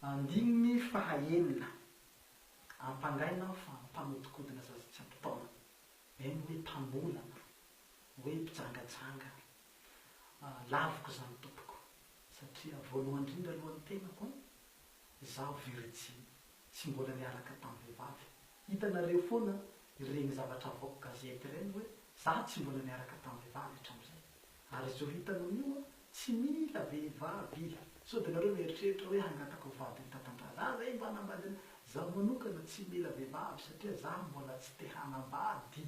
Andininy fahaenina ampangaina fa mpanotikodina zaza tsy ampitaona eny hoe mpamolana hoe mpijangajanga laviko zany tompoko satria voalohany indrindra alohan'ny tenako zaho virjy tsy mbola niaraka tamin'ny vehivavy. Hitanareo foana ireny zavatra avoaka gazety ireny hoe zaho tsy mbola niaraka tamin'ny vehivavy hatramin'izay, ary zao hitanao io tsy mila vehivavy. Sao dia nareo mieritreritra hoe hangatako vady ny tatandraza. Zaho zay mba hanambady, zaho manokana tsy mila vehivavy satria zaho mbola tsy te hanambady.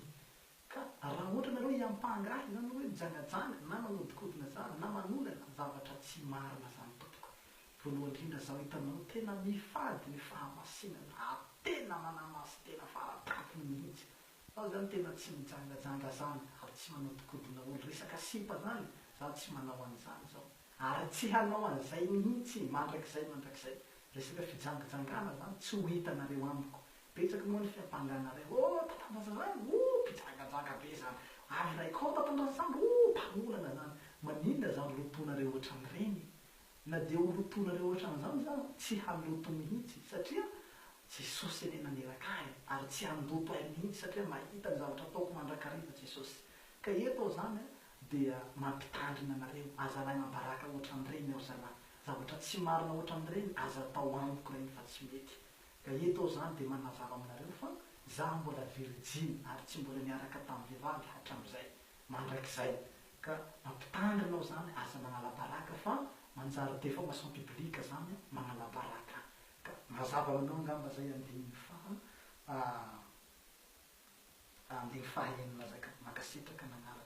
Ka raha ohatra nareo hiampangahy zany hoe mijangajanga na manodikodina zany na manolana, zavatra tsy marina zany tompoko. Voalohany indrindra zaho hitanao tena mifady ny fahamasinana, tena manamasy tena fara-tampony mihitsy. Zaho zany tena tsy mijangajanga zany ary tsy manodikodina olo. Resaka sipa zany zaho tsy manao an'izany zao, ary tsy hanao an'izay mihitsy mandrakizay. Resaka fijangajangana zany tsy ho hitanareo amiko. Betsaka moa ny fiampanganareo, tatandraza zany, mpijangajanga be zany, ary raikao tatandraza zany, mpamolana zany. Maninona zany lotonareo ohatran'ireny? Na dia ho lotonareo ohatran'izany zany tsy haloto mihitsy satria Jesosy anie naneraka ahy, ary tsy handoto ahy mihitsy satria mahita ny zavatra ataoko mandrakariva Jesosy. Ka eto aho zany dia mampitandrina anareo, aza lahy mabaraka ohatran'ireny aho zalahy. Zavatra tsy marina ohatran'ireny aza atao amiko ireny fa tsy mety. Ka eto aho zany dia manazava aminareo fa zaho mbola virjiny ary tsy mbola niaraka tamin'ny vehivavy hatramin'izay mandrakizay. Ka mampitandrina aho zany aza manala baraka fa manjary déformation publique zany manala baraka. Ka mazava aminao angamba zay andiny fahaenina zay ka mankasitraka nanaraka.